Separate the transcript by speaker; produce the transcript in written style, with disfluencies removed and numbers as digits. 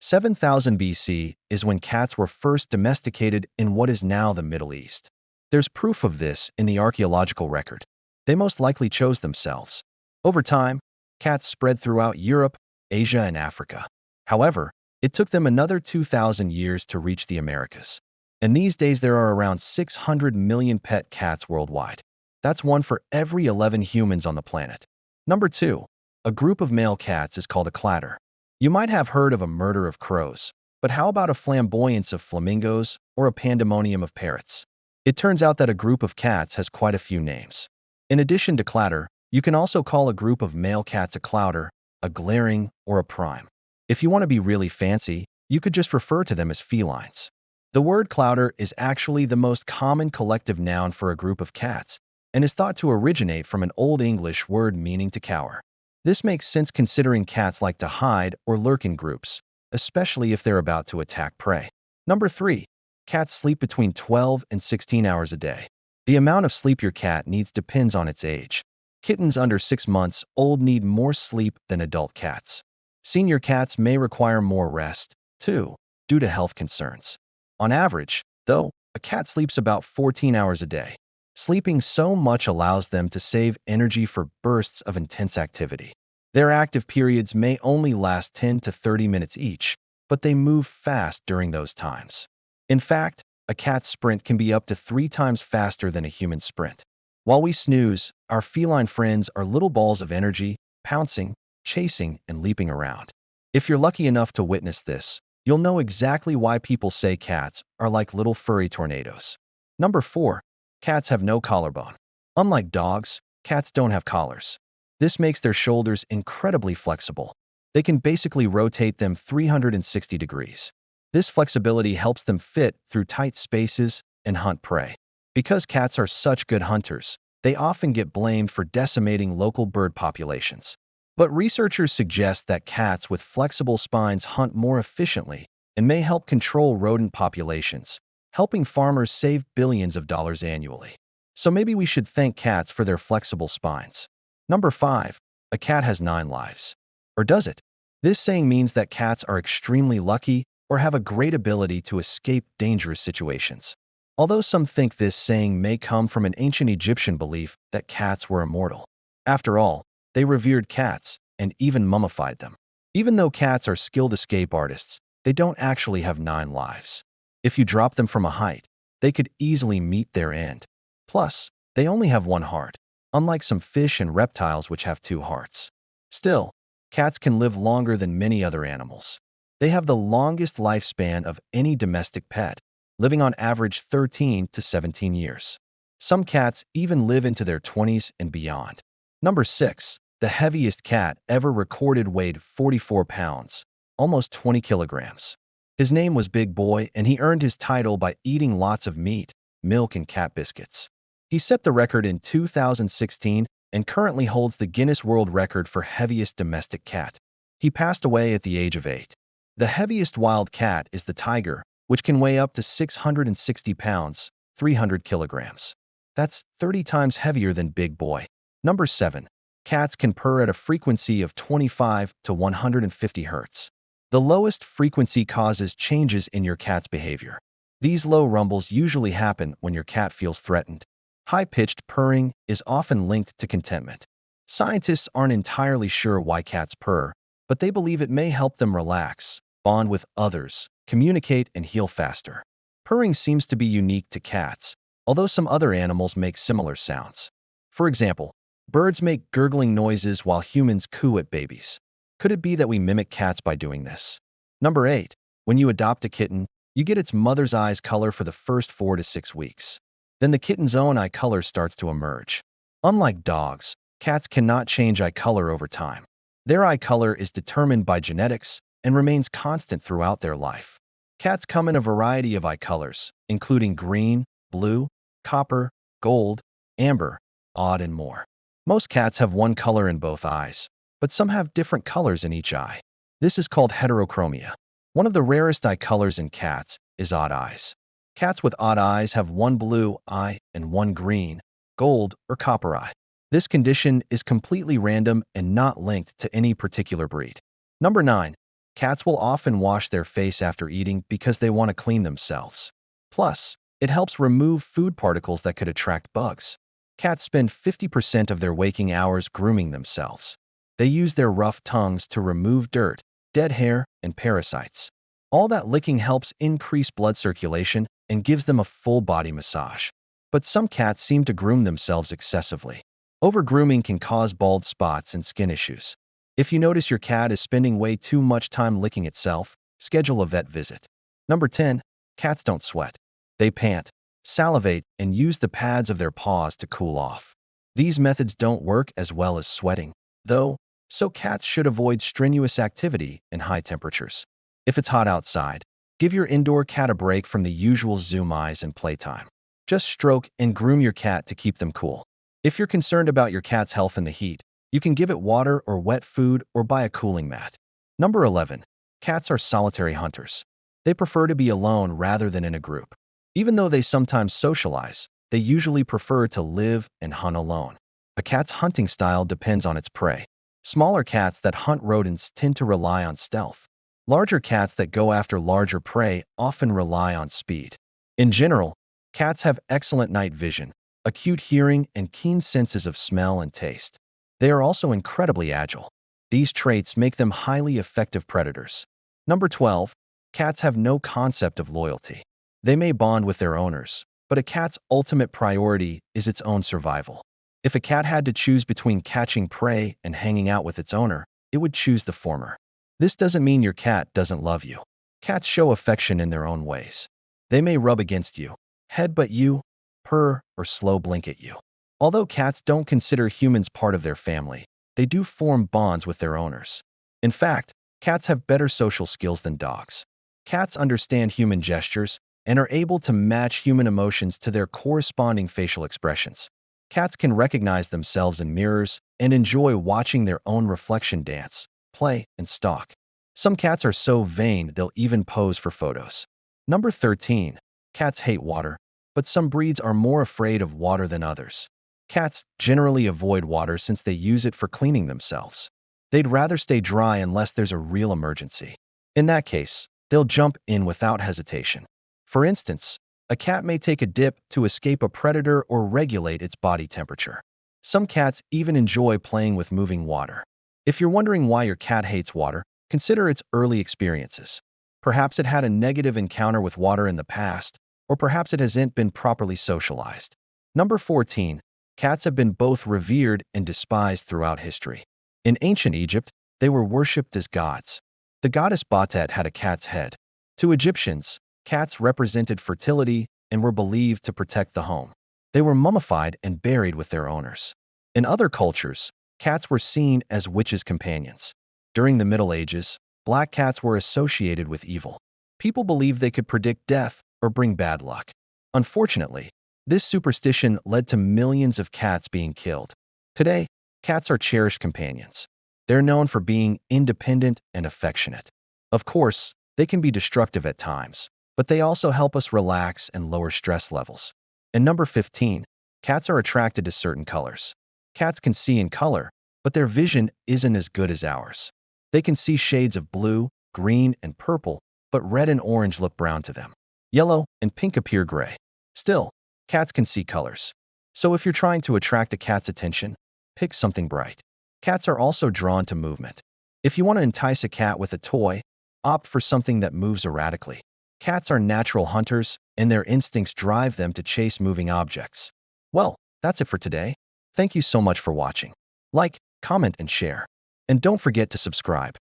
Speaker 1: 7000 BC is when cats were first domesticated in what is now the Middle East. There's proof of this in the archaeological record. They most likely chose themselves. Over time, cats spread throughout Europe, Asia, and Africa. However, it took them another 2,000 years to reach the Americas. And these days there are around 600 million pet cats worldwide. That's one for every 11 humans on the planet. Number 2. A group of male cats is called a clatter. You might have heard of a murder of crows, but how about a flamboyance of flamingos or a pandemonium of parrots? It turns out that a group of cats has quite a few names. In addition to clatter, you can also call a group of male cats a clouter, a glaring, or a prime. If you want to be really fancy, you could just refer to them as felines. The word clouter is actually the most common collective noun for a group of cats and is thought to originate from an Old English word meaning to cower. This makes sense considering cats like to hide or lurk in groups, especially if they're about to attack prey. Number 3. Cats sleep between 12 and 16 hours a day. The amount of sleep your cat needs depends on its age. Kittens under 6 months old need more sleep than adult cats. Senior cats may require more rest, too, due to health concerns. On average, though, a cat sleeps about 14 hours a day. Sleeping so much allows them to save energy for bursts of intense activity. Their active periods may only last 10 to 30 minutes each, but they move fast during those times. In fact, a cat's sprint can be up to 3 times faster than a human sprint. While we snooze, our feline friends are little balls of energy, pouncing, chasing, and leaping around. If you're lucky enough to witness this, you'll know exactly why people say cats are like little furry tornadoes. Number 4. Cats have no collarbone. Unlike dogs, cats don't have collars. This makes their shoulders incredibly flexible. They can basically rotate them 360 degrees. This flexibility helps them fit through tight spaces and hunt prey. Because cats are such good hunters, they often get blamed for decimating local bird populations. But researchers suggest that cats with flexible spines hunt more efficiently and may help control rodent populations, helping farmers save billions of dollars annually. So maybe we should thank cats for their flexible spines. Number 5. A cat has 9 lives. Or does it? This saying means that cats are extremely lucky or have a great ability to escape dangerous situations. Although some think this saying may come from an ancient Egyptian belief that cats were immortal. After all, they revered cats and even mummified them. Even though cats are skilled escape artists, they don't actually have 9 lives. If you drop them from a height, they could easily meet their end. Plus, they only have 1 heart, unlike some fish and reptiles which have 2 hearts. Still, cats can live longer than many other animals. They have the longest lifespan of any domestic pet, living on average 13 to 17 years. Some cats even live into their 20s and beyond. Number 6. The heaviest cat ever recorded weighed 44 pounds, almost 20 kilograms. His name was Big Boy, and he earned his title by eating lots of meat, milk, and cat biscuits. He set the record in 2016 and currently holds the Guinness World Record for heaviest domestic cat. He passed away at the age of 8. The heaviest wild cat is the tiger, which can weigh up to 660 pounds, 300 kilograms. That's 30 times heavier than Big Boy. Number 7. Cats can purr at a frequency of 25 to 150 hertz. The lowest frequency causes changes in your cat's behavior. These low rumbles usually happen when your cat feels threatened. High-pitched purring is often linked to contentment. Scientists aren't entirely sure why cats purr, but they believe it may help them relax, bond with others, communicate, and heal faster. Purring seems to be unique to cats, although some other animals make similar sounds. For example, birds make gurgling noises while humans coo at babies. Could it be that we mimic cats by doing this? Number 8. When you adopt a kitten, you get its mother's eyes color for the first 4 to 6 weeks. Then the kitten's own eye color starts to emerge. Unlike dogs, cats cannot change eye color over time. Their eye color is determined by genetics and remains constant throughout their life. Cats come in a variety of eye colors, including green, blue, copper, gold, amber, odd, and more. Most cats have one color in both eyes, but some have different colors in each eye. This is called heterochromia. One of the rarest eye colors in cats is odd eyes. Cats with odd eyes have one blue eye and one green, gold, or copper eye. This condition is completely random and not linked to any particular breed. Number 9. Cats will often wash their face after eating because they want to clean themselves. Plus, it helps remove food particles that could attract bugs. Cats spend 50% of their waking hours grooming themselves. They use their rough tongues to remove dirt, dead hair, and parasites. All that licking helps increase blood circulation and gives them a full body massage. But some cats seem to groom themselves excessively. Over-grooming can cause bald spots and skin issues. If you notice your cat is spending way too much time licking itself, schedule a vet visit. Number 10. Cats don't sweat. They pant, salivate, and use the pads of their paws to cool off. These methods don't work as well as sweating, though, so cats should avoid strenuous activity and high temperatures. If it's hot outside, give your indoor cat a break from the usual zoom eyes and playtime. Just stroke and groom your cat to keep them cool. If you're concerned about your cat's health in the heat, you can give it water or wet food or buy a cooling mat. Number 11. Cats are solitary hunters. They prefer to be alone rather than in a group. Even though they sometimes socialize, they usually prefer to live and hunt alone. A cat's hunting style depends on its prey. Smaller cats that hunt rodents tend to rely on stealth. Larger cats that go after larger prey often rely on speed. In general, cats have excellent night vision, acute hearing, and keen senses of smell and taste. They are also incredibly agile. These traits make them highly effective predators. Number 12. Cats have no concept of loyalty. They may bond with their owners, but a cat's ultimate priority is its own survival. If a cat had to choose between catching prey and hanging out with its owner, it would choose the former. This doesn't mean your cat doesn't love you. Cats show affection in their own ways. They may rub against you, headbutt you, purr, or slow blink at you. Although cats don't consider humans part of their family, they do form bonds with their owners. In fact, cats have better social skills than dogs. Cats understand human gestures and are able to match human emotions to their corresponding facial expressions. Cats can recognize themselves in mirrors and enjoy watching their own reflection dance, play, and stalk. Some cats are so vain they'll even pose for photos. Number 13. Cats hate water, but some breeds are more afraid of water than others. Cats generally avoid water since they use it for cleaning themselves. They'd rather stay dry unless there's a real emergency. In that case, they'll jump in without hesitation. For instance, a cat may take a dip to escape a predator or regulate its body temperature. Some cats even enjoy playing with moving water. If you're wondering why your cat hates water, consider its early experiences. Perhaps it had a negative encounter with water in the past, or perhaps it hasn't been properly socialized. Number 14. Cats have been both revered and despised throughout history. In ancient Egypt, they were worshipped as gods. The goddess Batet had a cat's head. To Egyptians, cats represented fertility and were believed to protect the home. They were mummified and buried with their owners. In other cultures, cats were seen as witches' companions. During the Middle Ages, black cats were associated with evil. People believed they could predict death or bring bad luck. Unfortunately, this superstition led to millions of cats being killed. Today, cats are cherished companions. They're known for being independent and affectionate. Of course, they can be destructive at times, but they also help us relax and lower stress levels. And number 15, cats are attracted to certain colors. Cats can see in color, but their vision isn't as good as ours. They can see shades of blue, green, and purple, but red and orange look brown to them. Yellow and pink appear gray. Still, cats can see colors. So if you're trying to attract a cat's attention, pick something bright. Cats are also drawn to movement. If you want to entice a cat with a toy, opt for something that moves erratically. Cats are natural hunters, and their instincts drive them to chase moving objects. Well, that's it for today. Thank you so much for watching. Like, comment, and share. And don't forget to subscribe.